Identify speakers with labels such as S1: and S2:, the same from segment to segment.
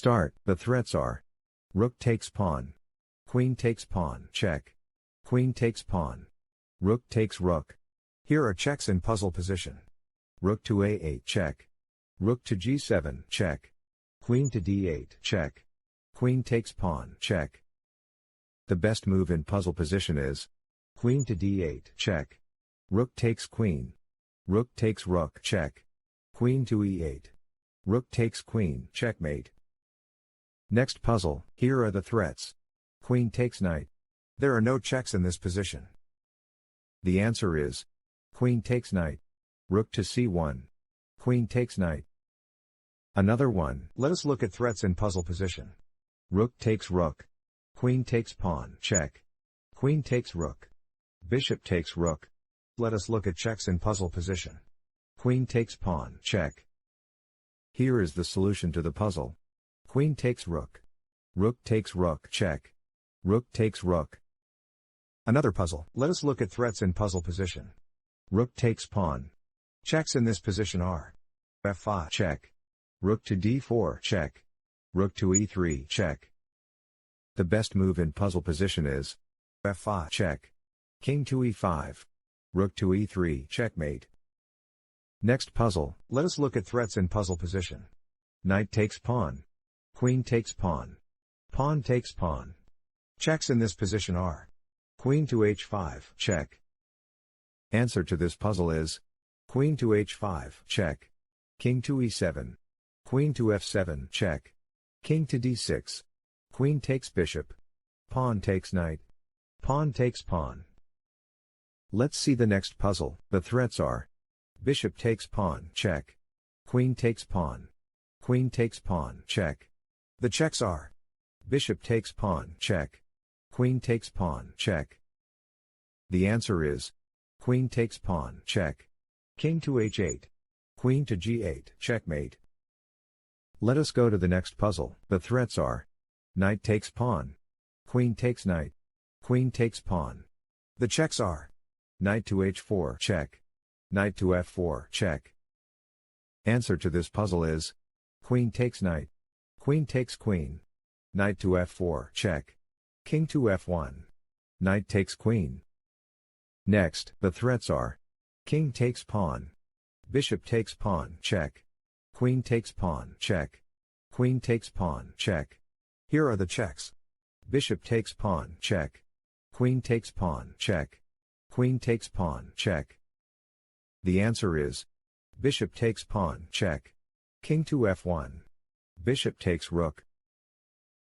S1: start, the threats are rook takes pawn, queen takes pawn, check, queen takes pawn, rook takes rook. Here are checks in puzzle position. Rook to a8, check, rook to g7, check, queen to d8, check, queen takes pawn, check. The best move in puzzle position is queen to d8, check, rook takes queen, rook takes rook, check, queen to e8, rook takes queen, checkmate. Next puzzle, here are the threats. Queen takes knight. There are no checks in this position. The answer is queen takes knight, rook to c1, queen takes knight. Another one, let us look at threats in puzzle position. Rook takes rook, queen takes pawn, check, queen takes rook, bishop takes rook. Let us look at checks in puzzle position. Queen takes pawn, check. Here is the solution to the puzzle. Queen takes rook, rook takes rook, check, rook takes rook. Another puzzle, let us look at threats in puzzle position. Rook takes pawn. Checks in this position are f5, check, rook to d4, check, rook to e3, check. The best move in puzzle position is f5, check, king to e5, rook to e3, checkmate. Next puzzle, let us look at threats in puzzle position. Knight takes pawn, queen takes pawn, pawn takes pawn. Checks in this position are queen to h5, check. Answer to this puzzle is queen to h5, check, king to e7, queen to f7, check, king to d6, queen takes bishop, pawn takes knight, pawn takes pawn. Let's see the next puzzle. The threats are bishop takes pawn, check, queen takes pawn, queen takes pawn, check. The checks are bishop takes pawn, check, queen takes pawn, check. The answer is queen takes pawn, check, king to h8, queen to g8, checkmate. Let us go to the next puzzle. The threats are knight takes pawn, queen takes knight, queen takes pawn. The checks are knight to h4, check, knight to f4, check. Answer to this puzzle is queen takes knight, queen takes queen, knight to f4, check, king to f1, knight takes queen. Next, the threats are king takes pawn, bishop takes pawn, check, queen takes pawn, check, queen takes pawn, check. Here are the checks. Bishop takes pawn, check, queen takes pawn, check, queen takes pawn, check. The answer is bishop takes pawn, check, king to f1, bishop takes rook.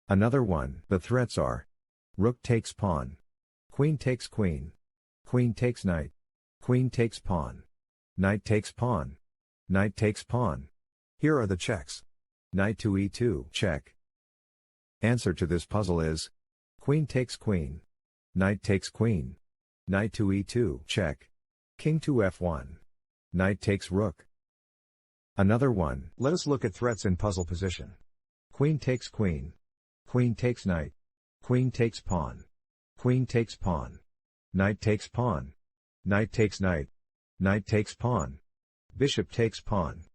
S1: Another one, the threats are rook takes pawn, queen takes queen, queen takes knight, queen takes pawn, knight takes pawn, knight takes pawn. Here are the checks. Knight to e2, check. Answer to this puzzle is queen takes queen, knight takes queen, knight to e2, check, king to f1, knight takes rook. Another one, let us look at threats in puzzle position. Queen takes queen, queen takes knight, queen takes pawn, queen takes pawn, knight takes pawn, knight takes knight, knight takes pawn, bishop takes pawn,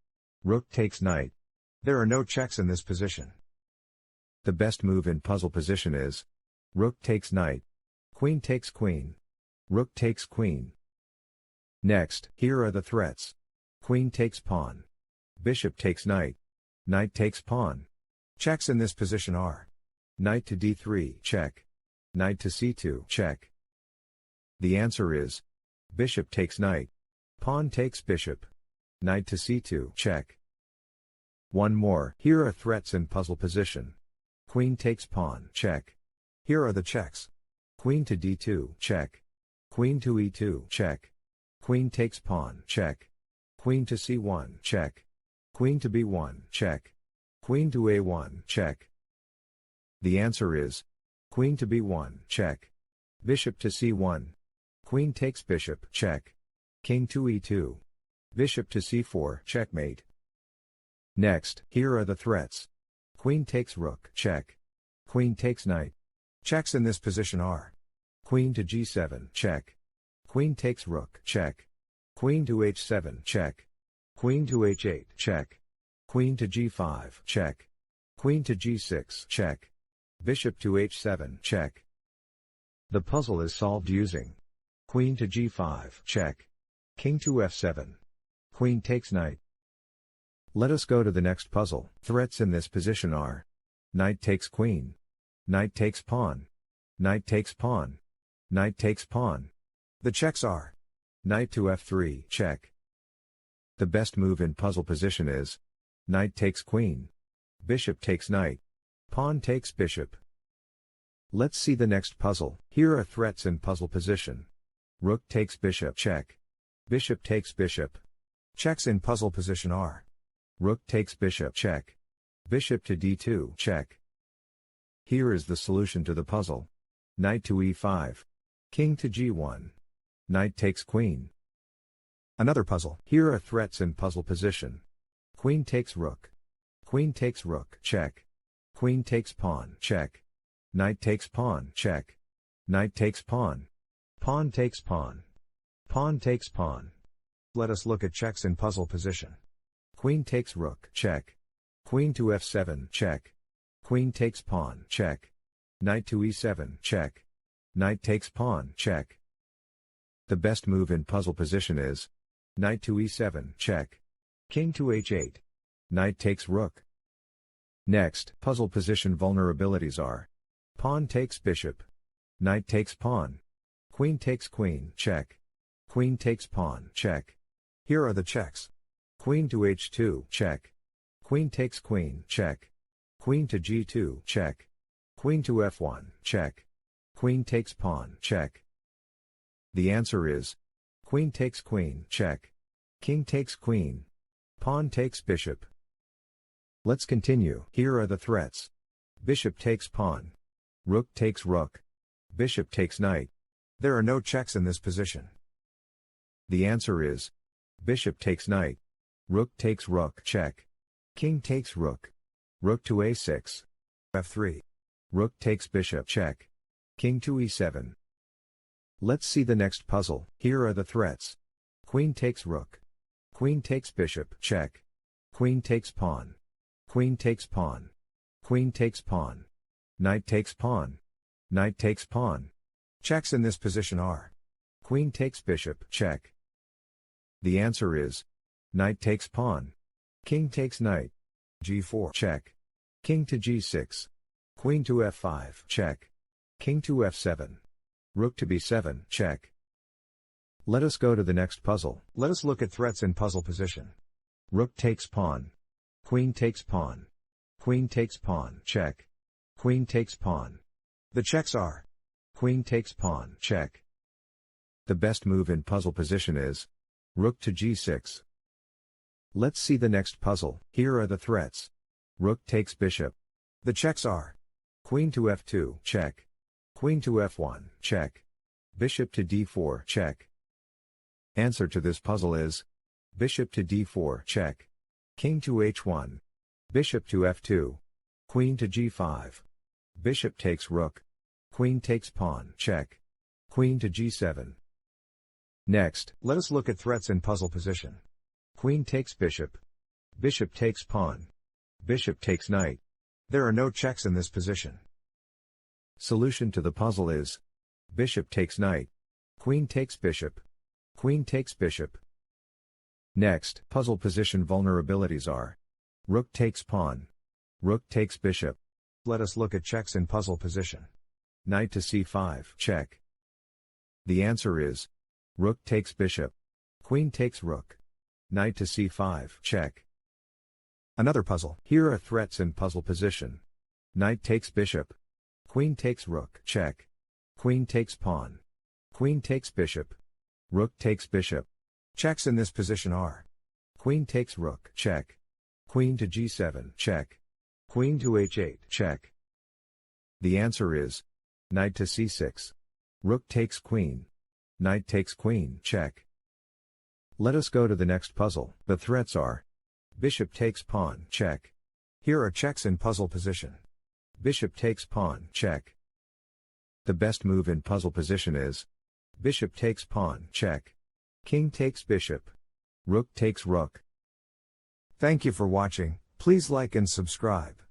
S1: rook takes knight. There are no checks in this position. The best move in puzzle position is rook takes knight, queen takes queen, rook takes queen. Next, here are the threats. Queen takes pawn, bishop takes knight, knight takes pawn. Checks in this position are knight to d3, check, knight to c2, check. The answer is bishop takes knight, pawn takes bishop, knight to c2, check. One more, here are threats in puzzle position. Queen takes pawn, check. Here are the checks. Queen to d2, check. Queen to e2, check. Queen takes pawn, check. Queen to c1, check. Queen to b1, check. Queen to a1, check. The answer is queen to b1, check. Bishop to c1. Queen takes bishop, check. King to e2. Bishop to c4, checkmate. Next, here are the threats. Queen takes rook, check. Queen takes knight. Checks in this position are queen to g7, check. Queen takes rook, check. Queen to h7, check. Queen to h8, check. Queen to g5, check. Queen to g6, check. Bishop to h7, check. The puzzle is solved using Queen to g5, check. King to f7. Queen takes knight. Let us go to the next puzzle. Threats in this position are knight takes queen, knight takes pawn, knight takes pawn, knight takes pawn. The checks are knight to f3, check. The best move in puzzle position is knight takes queen, bishop takes knight, pawn takes bishop. Let's see the next puzzle. Here are threats in puzzle position. Rook takes bishop, check. Bishop takes bishop. Checks in puzzle position are rook takes bishop, check. Bishop to d2, check. Here is the solution to the puzzle. Knight to e5. King to g1. Knight takes queen. Another puzzle. Here are threats in puzzle position. Queen takes rook. Queen takes rook, check. Queen takes pawn, check. Knight takes pawn, check. Knight takes pawn. Pawn takes pawn. Pawn takes pawn. Let us look at checks in puzzle position. Queen takes rook, check. Queen to f7, check. Queen takes pawn, check. Knight to e7, check. Knight takes pawn, check. The best move in puzzle position is knight to e7, check. King to h8. Knight takes rook. Next, puzzle position vulnerabilities are pawn takes bishop. Knight takes pawn. Queen takes queen, check. Queen takes pawn, check. Here are the checks. Queen to h2, check. Queen takes queen, check. Queen to g2, check. Queen to f1, check. Queen takes pawn, check. The answer is queen takes queen, check. King takes queen. Pawn takes bishop. Let's continue. Here are the threats. Bishop takes pawn. Rook takes rook. Bishop takes knight. There are no checks in this position. The answer is bishop takes knight. Rook takes rook, check. King takes rook. Rook to a6. f3. Rook takes bishop, check. King to e7. Let's see the next puzzle. Here are the threats. Queen takes rook. Queen takes bishop, check. Queen takes pawn. Queen takes pawn. Queen takes pawn. Knight takes pawn. Knight takes pawn. Checks in this position are queen takes bishop, check. The answer is knight takes pawn. King takes knight. g4, check. King to g6. Queen to f5, check. King to f7. Rook to b7, check. Let us go to the next puzzle. Let us look at threats in puzzle position. Rook takes pawn. Queen takes pawn. Queen takes pawn, check. Queen takes pawn. The checks are queen takes pawn, check. The best move in puzzle position is rook to g6. Let's see the next puzzle. Here are the threats. Rook takes bishop. The checks are queen to f2, check. Queen to f1, check. Bishop to d4, check. Answer to this puzzle is bishop to d4, check. King to h1. Bishop to f2. Queen to g5. Bishop takes rook. Queen takes pawn, check. Queen to g7. Next, let us look at threats in puzzle position. Queen takes bishop. Bishop takes pawn. Bishop takes knight. There are no checks in this position. Solution to the puzzle is bishop takes knight. Queen takes bishop. Queen takes bishop. Next, puzzle position vulnerabilities are rook takes pawn. Rook takes bishop. Let us look at checks in puzzle position. Knight to c5, check. The answer is rook takes bishop. Queen takes rook. Knight to c5, check. Another puzzle. Here are threats in puzzle position. Knight takes bishop. Queen takes rook, check. Queen takes pawn. Queen takes bishop. Rook takes bishop. Checks in this position are queen takes rook, check. Queen to g7, check. Queen to h8, check. The answer is knight to c6. Rook takes queen. Knight takes queen, check. Let us go to the next puzzle. The threats are bishop takes pawn, check. Here are checks in puzzle position. Bishop takes pawn, check. The best move in puzzle position is bishop takes pawn, check. King takes bishop. Rook takes rook. Thank you for watching. Please like and subscribe.